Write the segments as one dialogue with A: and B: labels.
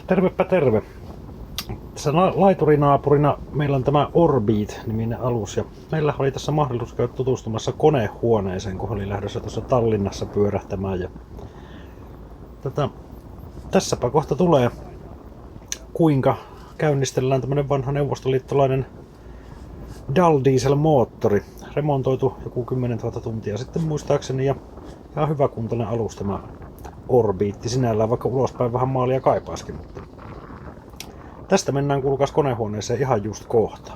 A: Tervepä terve. Tässä laiturinaapurina meillä on tämä Orbit-niminen alus ja meillä oli tässä mahdollisuus käydä tutustumassa konehuoneeseen, kun oli lähdössä tuossa Tallinnassa pyörähtämään. Ja tässäpä kohta tulee, kuinka käynnistellään tämmönen vanha neuvostoliittolainen Dal Diesel-moottori. Remontoitu joku 10 000 tuntia sitten muistaakseni ja ihan hyväkuntoinen alus tämä Orbiitti sinällään, vaikka ulospäin vähän maalia kaipaaskin. Mutta tästä mennään kuulkaas konehuoneeseen ihan just kohta.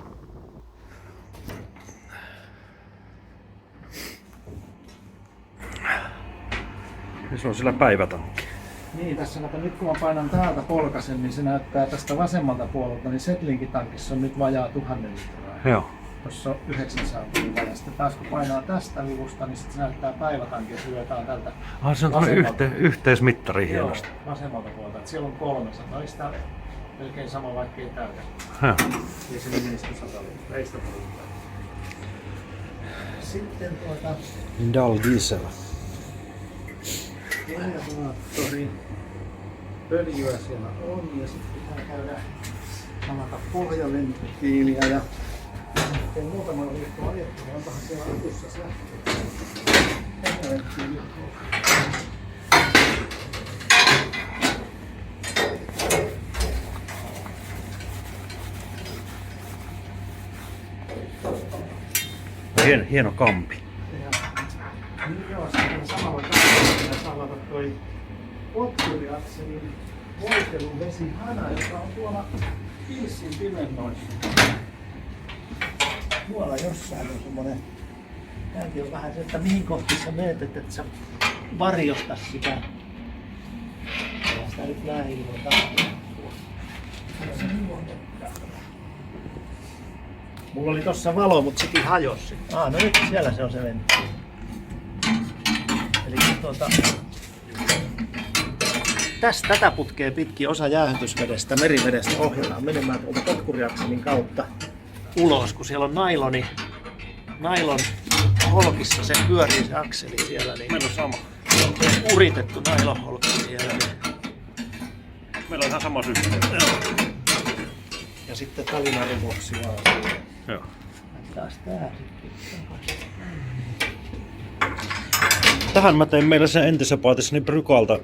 A: Ja se on sillä päivätankki.
B: Niin, tässä nyt kun mä painan täältä polkasen, niin se näyttää tästä vasemmalta puolelta, niin Setlinki-tankissa on nyt vajaa 1000 litraa.
A: Joo.
B: Tuossa on 900 litraa. Sitten taas kun painaa tästä vivusta, niin sitten se näyttää päivätankki, jos lyötään tältä
A: Se on tämmöinen yhteismittari hienosti.
B: Joo, vasemmalta puolelta. Että siellä on 300. Olisi tää melkein sama, vaikka ei täytä.
A: Joo.
B: Ei se menisi 100 litraa. Ei sitä puhuta. Sitten
A: Dal Diesel.
B: generaattori. Öljyä siellä on ja sitten pitää käydä avata pohjaventtiiliä ja sitten muutamalla viikkoa ajettu, niin onpahan siellä akussa se pohjaventtiili.
A: Hieno kampi.
B: Niin joo, sitten samalla kameralla saa avata toi potkuriakselin voiteluvesihana, joka on tuolla Pilssin pimennoissa. Tuolla jossain on semmonen, tämäkin on vähän se, että mihin kohti sä meet, että et sä varjostas sitä. Ja sitä nyt näin voi tapahtua. Mulla oli tossa valo, mut sekin hajosi. No nyt siellä se on se venttiili. Eli tätä putkea pitkin osa jäähdytysvedestä, merivedestä ohjellaan menemään tuolta potkuriakselin kautta ulos, kun siellä on nailon holkissa, se pyörii se akseli siellä. Niin
A: Meillä on sama.
B: uritettu nailonholkki siellä. Niin.
A: Meillä on ihan sama systeemi.
B: Ja sitten talinarimuksia on.
A: Joo.
B: Taas tää sitten.
A: Tähän mä tein meillä sen entisessä paatissani Brykalta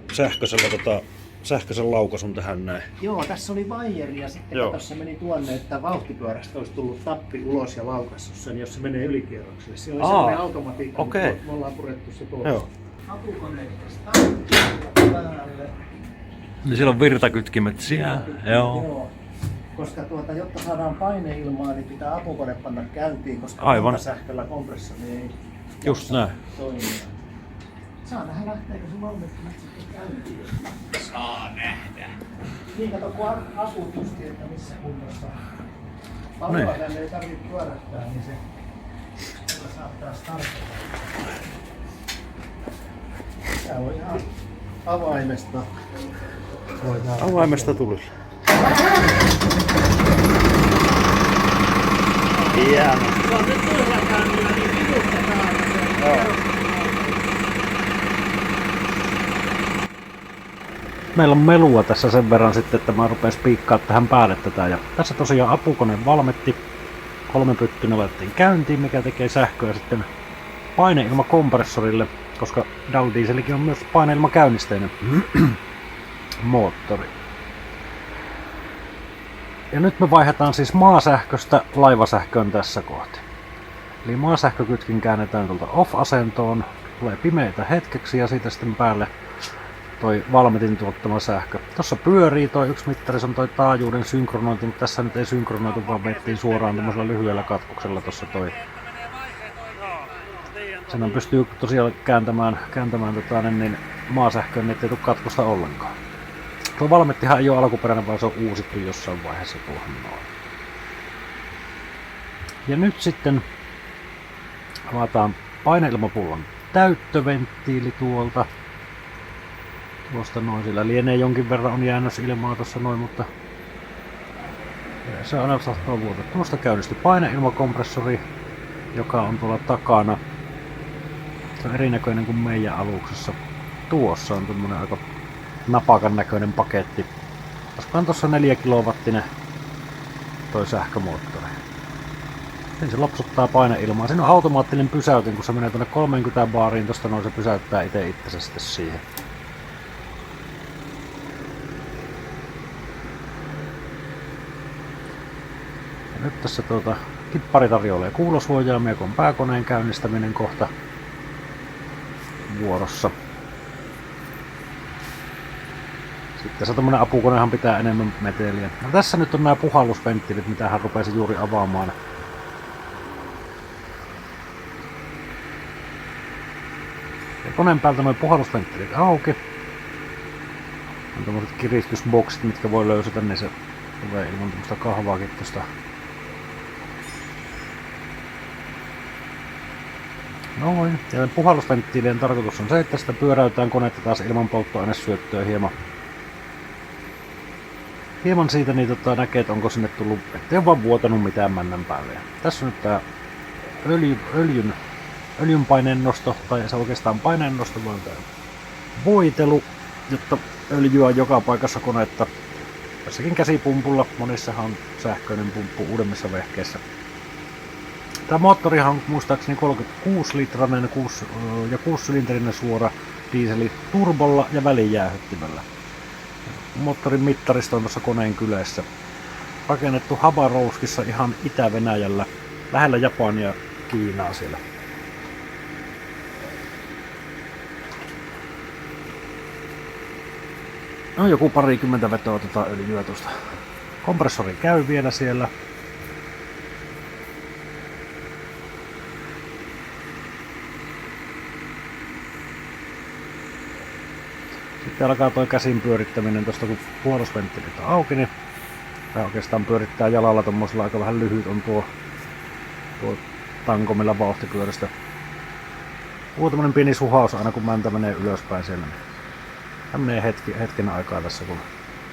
A: sähköisen laukaisun tähän näin.
B: Joo, tässä oli vaijeri ja sitten se meni tuonne, että vauhtipyörästä olisi tullut tappi ulos ja laukaissut sen, jos se menee ylikierrokselle. Siellä oli sellainen automatiikka, mutta me ollaan purettu se pois.
A: Joo.
B: Apukoneesta päälle.
A: Niin siellä on virtakytkimet siellä. Joo.
B: Koska jotta saadaan paineilmaa, niin pitää apukone panna käyntiin, koska sähköllä kompressori ei
A: just näin.
B: Toimia. Saa nähdä, lähteekö se valmistumat sitten käyntiin.
C: Saa nähdä.
B: Niin kato, kun asut justi, että missä kunnossa. Paljon tänne ei tarvitse pyörähtää, niin se saattaa startata. Tää on ihan avaimesta.
A: Avaimesta tuli. Hieno.
B: Se on nyt pyöräkäynnillä, niin vivusta täällä.
A: Meillä on melua tässä sen verran sitten, että mä rupean spiikkaa tähän päälle tätä. Ja tässä tosiaan apukone valmetti. 3-pyttyinen laitettiin käyntiin, mikä tekee sähköä sitten paineilmakompressorille, koska Dal Dieselikin on myös paineilmakäynnisteinen moottori. Ja nyt me vaihdetaan siis maasähköstä laivasähköön tässä kohti. Eli maasähkökytkin käännetään tuolta off-asentoon, tulee pimeitä hetkeksi ja siitä sitten päälle toi valmetin tuottama sähkö. Tossa pyörii toi yksi mittari, se on toi taajuuden synkronointi, mutta tässä nyt ei synkronoitu, vaan vettiin suoraan tämmöisellä lyhyellä katkoksella tossa toi. Sen pystyy tosiaan kääntämään niin maasähköön, niin ettei tule katkosta ollenkaan. Tuo valmettihan ei ole alkuperäinen, vaan se on uusittu jossain vaiheessa tuohon noin. Ja nyt sitten avataan paineilmapullon täyttöventtiili tuolta. Tuosta noin, sillä lienee jonkin verran on jäännös ilmaa tuossa noin, mutta se aina saattaa vuotaa. Tuosta käynnistyi paineilmakompressori, joka on tuolla takana. Se on erinäköinen kuin meidän aluksessa. Tuossa on tämmönen aika napakan näköinen paketti. Koska on tossa 4 kilowattinen toi sähkömoottori. Niin se lopsuttaa paineilmaa. Siinä on automaattinen pysäytin, kun se menee tuonne 30 baariin, tosta noin se pysäyttää itsensä sitten siihen. Ja nyt tässä kippari tarjoilee kuulosuojaamia, kun on pääkoneen käynnistäminen kohta vuorossa. Sitten se tommonen apukonehan pitää enemmän meteliä. No tässä nyt on nämä puhallusventtiilit, mitä hän rupesi juuri avaamaan. Ja koneen päältä nuo puhallusventtiilit auki. On tommoset kiristysboksit, mitkä voi löysätä, niin se tulee ilman tämmöstä kahvaakin tosta. Noin. Ja puhallusventtiilien tarkoitus on se, että sitä pyöräytään konetta taas ilman polttoainesyöttöä hieman siitä niin näkee, että onko sinne tullut, ettei ole vaan vuotanut mitään männän päälle. Ja tässä on nyt tää öljyn paineennosto, tai se oikeastaan paineennosto, vaan tää voitelu, jotta öljyä on joka paikassa konetta. Tässäkin käsipumpulla, monissahan on sähköinen pumppu uudemmissa vehkeissä. Tämä moottorihan on muistaakseni 36-litrainen ja 6-sylinterinen suora diiseli turbolla ja välijäähyttimellä. Moottorin mittaristo on tuossa koneen kylässä. Rakennettu Habarovskissa ihan Itä-Venäjällä, lähellä Japania ja Kiinaa siellä. No joku parikymmentä vetoa öljyä tuosta. Kompressori käy vielä siellä. Sitten alkaa toi käsin pyörittäminen tosta, kun puolusventtiilit on auki, niin tää oikeastaan pyörittää jalalla tommosella aika vähän lyhyt on tuo tankomilla vauhtipyörästä. Tämmönen pieni suhaus aina kun mäntä menee ylöspäin siellä. Tää menee hetken aikaa tässä kun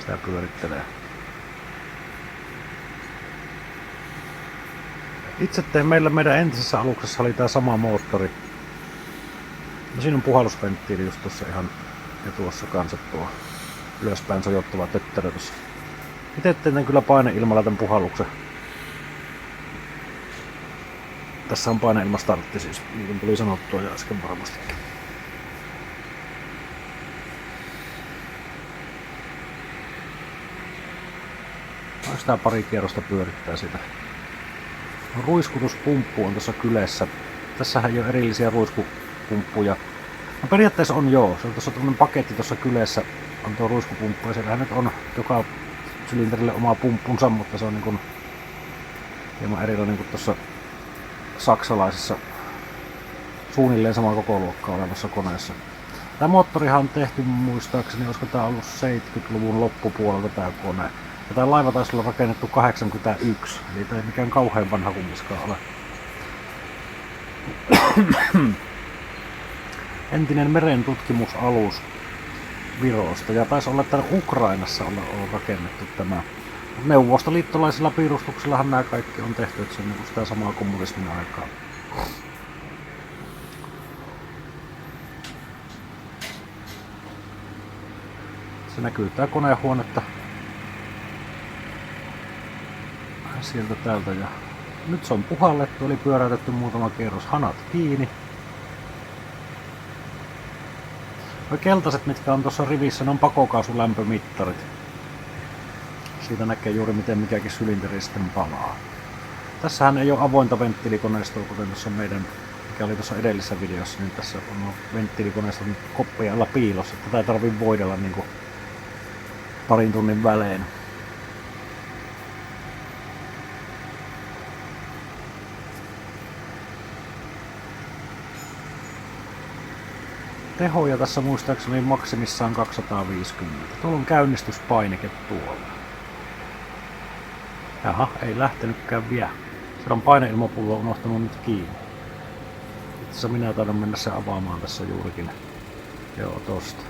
A: sitä pyörittelee. Itse tein meidän entisessä aluksessa oli tää sama moottori. No siinä on puhallusventtiili just tuossa ihan. Ja tuossa kanssa tuo ylöspäin sojottava tötterö tuossa. Itse tein kyllä paineilmalla tän puhalluksen. Tässä on paineilmastartti siis, niin kuin tuli sanottua ja äsken varmastikin. Onko tää pari kierrosta pyörittää sitä? Ruiskutuspumppu on tuossa kylässä. Tässähän ei ole erillisiä ruiskupumppuja. No periaatteessa on joo, se on tuossa tämmönen paketti tuossa kylässä, on tuo ruiskupumppu ja siellähän nyt on joka sylinterille oma pumppunsa, mutta se on niin kuin hieman erilainen kuin tuossa saksalaisessa suunnilleen sama koko luokkaa olevassa koneessa. Tämä moottorihan on tehty muistaakseni, olisiko tää ollut 70-luvun loppupuolelta tää kone. Ja tää laiva taisi olla rakennettu 81, eli tää ei mikään kauhean vanha kummiskaan ole. Entinen merentutkimusalus Virosta ja taisi olla täällä Ukrainassa on rakennettu tämä. Neuvostoliittolaisilla piirustuksellahan nämä kaikki on tehty, että se on niin sitä samaa kommunismin aikaa. Se näkyy tää konehuonetta sieltä täältä ja nyt se on puhallettu, eli pyöräytetty muutama kierros, hanat kiinni. Nuo keltaiset, mitkä on tuossa rivissä, ne on pakokaasulämpömittarit. Siitä näkee juuri miten mikäkin sylinteri sitten palaa. Tässähän ei ole avointa venttiilikoneistoa, kuten tuossa meidän, mikä oli tuossa edellisessä videossa, niin tässä on venttiilikoneisto koppien alla piilossa. Tätä ei tarvitse voidella niin kuin parin tunnin välein. Tehoja tässä muistaakseni maksimissaan 250. Tuolla on käynnistyspainike tuolla. Jaha, ei lähtenytkään vielä. Se on paineilmapullo unohtanut nyt kiinni. Itse asiassa minä taidan mennä se avaamaan tässä juurikin. Joo, tosta.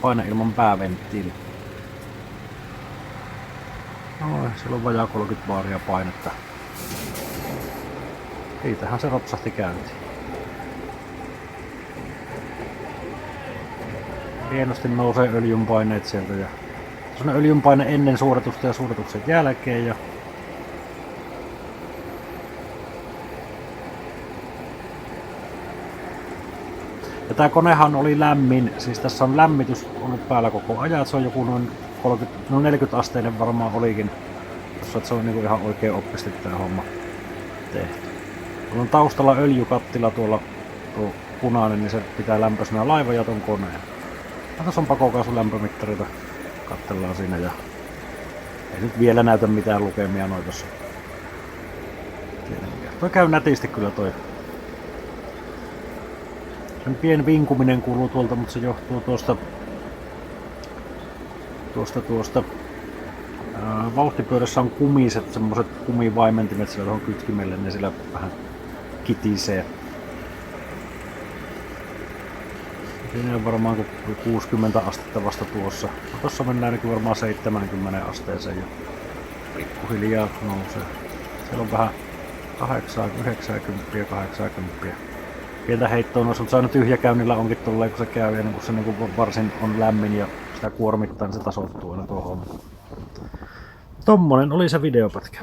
A: Paineilman pääventtiili. Noin, siellä on vajaa 30 baaria painetta. Siitähän se ropsahti käyntiin. hienosti nousee öljynpaineet sieltä. Ja se on öljynpaine ennen suoritusta ja suorituksen jälkeen. Ja tää konehan oli lämmin, siis tässä on lämmitys ollut päällä koko ajan, se on joku noin 40 asteinen varmaan olikin. Tossa, että se on niinku ihan oikein oppisti tää homma tehty. Tuolla on taustalla öljykattila tuolla, tuo punainen, niin se pitää lämpöisenä laivan ja ton koneen. Ja tässä on pakokaasun lämpömittarita, katsellaan siinä ja ei nyt vielä näytä mitään lukemia noin tossa. Toi käy nätisti kyllä toi. Sen pien vinkuminen kuuluu tuolta, mutta se johtuu tuosta vauhtipyörässä on kumiset, semmoset kumivaimentimet sillä tuohon kytkimelle, niin sillä vähän kitisee. Siinä on varmaan 60 astetta vasta tuossa. Tossa mennään ainakin varmaan 70 asteeseen ja pikkuhiljaa nousee. Siellä on vähän 90, 80. Pientä heittoa noissa, mutta se aina tyhjäkäynnillä onkin tolleen, kun se käy ja kun se niin varsin on lämmin ja sitä kuormittaa, niin se tasoittuu aina tuohon. Tommonen oli se videopätkä.